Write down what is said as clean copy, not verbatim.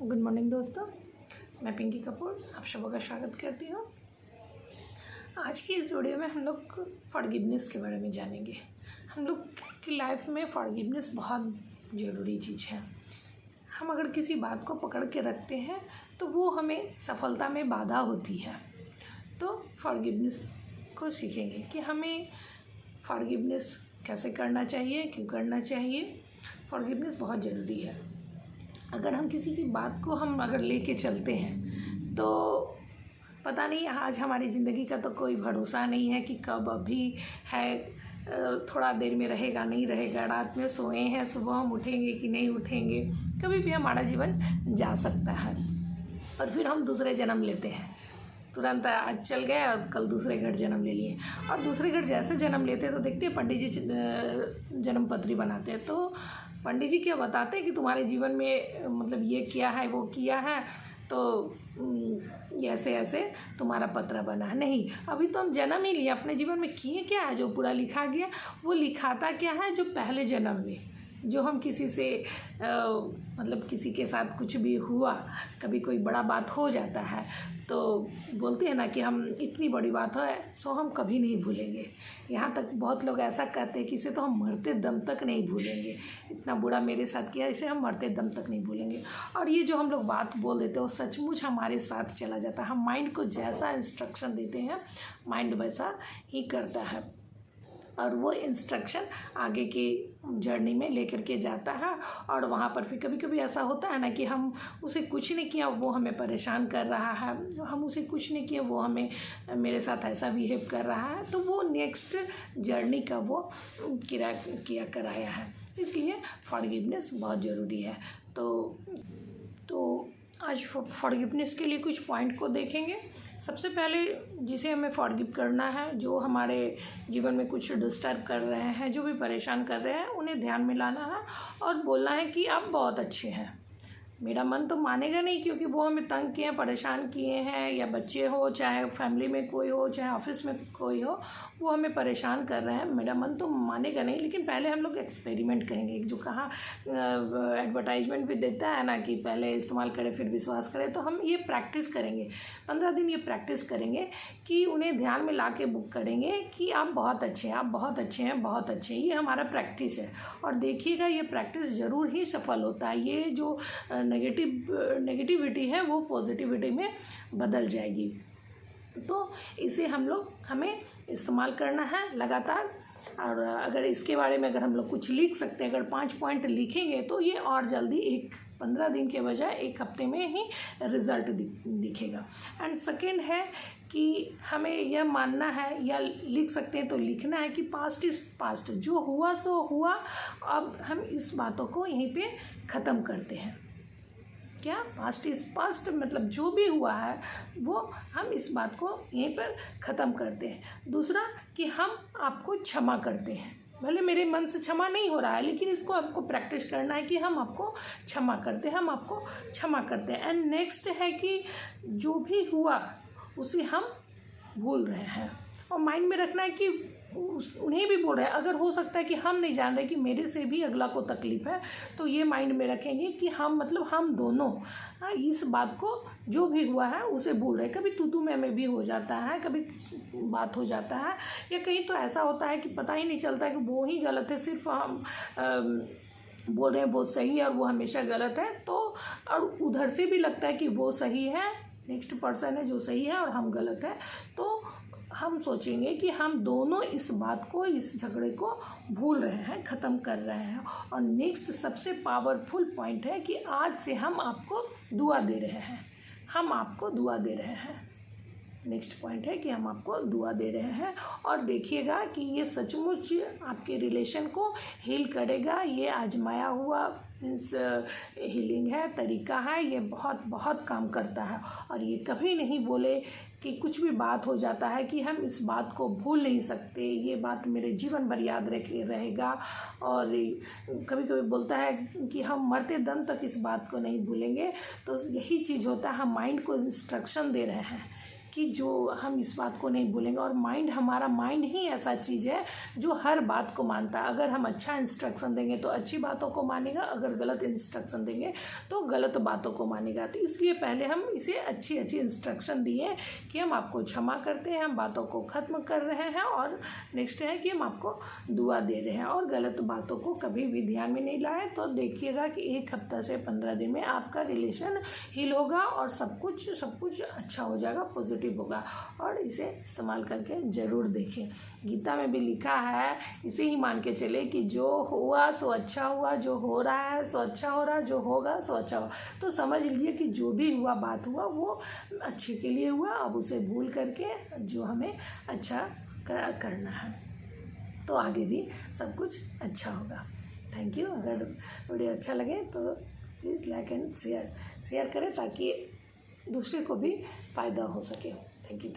Good morning दोस्तों, मैं पिंकी कपूर आप सबों का स्वागत करती हूँ। आज की इस वीडियो में हम लोग फॉरगिवनेस के बारे में जानेंगे। हम लोग की लाइफ में फॉरगिवनेस बहुत ज़रूरी चीज़ है। हम अगर किसी बात को पकड़ के रखते हैं तो वो हमें सफलता में बाधा होती है। तो फॉरगिवनेस को सीखेंगे कि हमें फॉरगिवनेस कैसे करना चाहिए, क्यों करना चाहिए। फॉरगिवनेस बहुत ज़रूरी है। अगर हम किसी की बात को हम अगर लेके चलते हैं तो पता नहीं, आज हमारी ज़िंदगी का तो कोई भरोसा नहीं है कि कब अभी है, थोड़ा देर में रहेगा नहीं रहेगा, रात में सोए हैं सुबह हम उठेंगे कि नहीं उठेंगे, कभी भी हमारा जीवन जा सकता है। और फिर हम दूसरे जन्म लेते हैं, तुरंत आज चल गए और कल दूसरे घर जन्म ले लिए। और दूसरे घर जैसे जन्म लेते हैं तो देखते हैं पंडित जी जन्म पत्री बनाते हैं, तो पंडित जी क्या बताते हैं कि तुम्हारे जीवन में मतलब ये किया है वो किया है, तो ऐसे ऐसे तुम्हारा पत्र बना है। नहीं, अभी तो हम जन्म ही लिए, अपने जीवन में किए क्या है जो पूरा लिखा गया, वो लिखाता क्या है जो पहले जन्म में जो हम किसी से मतलब किसी के साथ कुछ भी हुआ, कभी कोई बड़ा बात हो जाता है तो बोलते हैं ना कि हम इतनी बड़ी बात है सो हम कभी नहीं भूलेंगे। यहाँ तक बहुत लोग ऐसा कहते हैं कि इसे तो हम मरते दम तक नहीं भूलेंगे, इतना बुरा मेरे साथ किया, इसे हम मरते दम तक नहीं भूलेंगे। और ये जो हम लोग बात बोल देते हैं वो सचमुच हमारे साथ चला जाता है। हम माइंड को जैसा इंस्ट्रक्शन देते हैं माइंड वैसा ही करता है, और वो इंस्ट्रक्शन आगे की जर्नी में लेकर के जाता है। और वहाँ पर फिर कभी कभी ऐसा होता है ना कि हम उसे कुछ नहीं किया वो हमें परेशान कर रहा है, हम उसे कुछ नहीं किया वो हमें मेरे साथ ऐसा बिहेव कर रहा है, तो वो नेक्स्ट जर्नी का वो किया कराया है। इसलिए फॉरगिवनेस बहुत ज़रूरी है। तो आज फॉरगिवनेस के लिए कुछ पॉइंट को देखेंगे। सबसे पहले जिसे हमें फॉरगिव करना है, जो हमारे जीवन में कुछ डिस्टर्ब कर रहे हैं, जो भी परेशान कर रहे हैं, उन्हें ध्यान में लाना है और बोलना है कि आप बहुत अच्छे हैं। मेरा मन तो मानेगा नहीं क्योंकि वो हमें तंग किए हैं, परेशान किए हैं, या बच्चे हो, चाहे फैमिली में कोई हो, चाहे ऑफिस में कोई हो, वो हमें परेशान कर रहे हैं, मेरा मन तो मानेगा नहीं। लेकिन पहले हम लोग एक्सपेरिमेंट करेंगे, जो कहा एडवर्टाइजमेंट भी देता है ना कि पहले इस्तेमाल करें फिर विश्वास करें, तो हम ये प्रैक्टिस करेंगे 15 दिन, ये प्रैक्टिस करेंगे कि उन्हें ध्यान में ला के बुक करेंगे कि आप बहुत अच्छे हैं, आप बहुत अच्छे हैं, बहुत अच्छे हैं। ये हमारा प्रैक्टिस है और देखिएगा ये प्रैक्टिस ज़रूर ही सफल होता है। ये जो नेगेटिविटी है वो पॉजिटिविटी में बदल जाएगी। तो इसे हमें इस्तेमाल करना है लगातार। और अगर इसके बारे में अगर हम लोग कुछ लिख सकते हैं, अगर 5 पॉइंट लिखेंगे तो ये और जल्दी 15 दिन के बजाय 1 हफ्ते में ही रिज़ल्ट दिखेगा। एंड सेकेंड है कि हमें यह मानना है, या लिख सकते हैं तो लिखना है कि पास्ट इज़ पास्ट, जो हुआ सो हुआ, अब हम इस बातों को यहीं पे ख़त्म करते हैं। क्या पास्ट इज़ पास्ट मतलब जो भी हुआ है वो हम इस बात को यहीं पर ख़त्म करते हैं। दूसरा कि हम आपको क्षमा करते हैं, भले मेरे मन से क्षमा नहीं हो रहा है लेकिन इसको आपको प्रैक्टिस करना है कि हम आपको क्षमा करते हैं, हम आपको क्षमा करते हैं। एंड नेक्स्ट है कि जो भी हुआ उसे हम भूल रहे हैं, और माइंड में रखना है कि उन्हें भी बोल रहे हैं। अगर हो सकता है कि हम नहीं जान रहे कि मेरे से भी अगला को तकलीफ़ है, तो ये माइंड में रखेंगे कि हम मतलब हम दोनों इस बात को जो भी हुआ है उसे भूल रहे हैं। कभी तू मैं भी हो जाता है, कभी बात हो जाता है, या कहीं तो ऐसा होता है कि पता ही नहीं चलता कि वो ही गलत है, सिर्फ हम बोल रहे हैं वो सही है और वो हमेशा गलत है। तो और उधर से भी लगता है कि वो सही है, नेक्स्ट पर्सन है जो सही है और हम गलत है। तो हम सोचेंगे कि हम दोनों इस बात को, इस झगड़े को भूल रहे हैं, ख़त्म कर रहे हैं। और नेक्स्ट सबसे पावरफुल पॉइंट है कि आज से हम आपको दुआ दे रहे हैं, हम आपको दुआ दे रहे हैं। नेक्स्ट पॉइंट है कि हम आपको दुआ दे रहे हैं। और देखिएगा कि ये सचमुच आपके रिलेशन को हील करेगा। ये आजमाया हुआ मीन्स हीलिंग है, तरीका है, ये बहुत बहुत काम करता है। और ये कभी नहीं बोले कि कुछ भी बात हो जाता है कि हम इस बात को भूल नहीं सकते, ये बात मेरे जीवन भर याद रहेगा। और कभी कभी बोलता है कि हम मरते दम तक इस बात को नहीं भूलेंगे। तो यही चीज़ होता है, हम माइंड को इंस्ट्रक्शन दे रहे हैं कि जो हम इस बात को नहीं बोलेंगे। और हमारा माइंड ही ऐसा चीज़ है जो हर बात को मानता है। अगर हम अच्छा इंस्ट्रक्शन देंगे तो अच्छी बातों को मानेगा, अगर गलत इंस्ट्रक्शन देंगे तो गलत बातों को मानेगा। तो इसलिए पहले हम इसे अच्छी इंस्ट्रक्शन दिए कि हम आपको क्षमा करते हैं, हम बातों को ख़त्म कर रहे हैं, और नेक्स्ट है कि हम आपको दुआ दे रहे हैं, और गलत बातों को कभी भी ध्यान में नहीं लाएं। तो देखिएगा कि 1 हफ्ता से 15 दिन में आपका रिलेशन हील होगा और सब कुछ अच्छा हो जाएगा, पॉजिटिव होगा। और इसे इस्तेमाल करके ज़रूर देखें। गीता में भी लिखा है, इसे ही मान के चले कि जो हुआ सो अच्छा हुआ, जो हो रहा है सो अच्छा हो रहा है, जो होगा सो अच्छा होगा। तो समझ लीजिए कि जो भी हुआ, बात हुआ, वो अच्छे के लिए हुआ। अब उसे भूल करके जो हमें अच्छा करना है, तो आगे भी सब कुछ अच्छा होगा। Thank you. अगर वीडियो अच्छा लगे तो प्लीज़ लाइक एंड शेयर करें ताकि दूसरे को भी फ़ायदा हो सके। Thank you.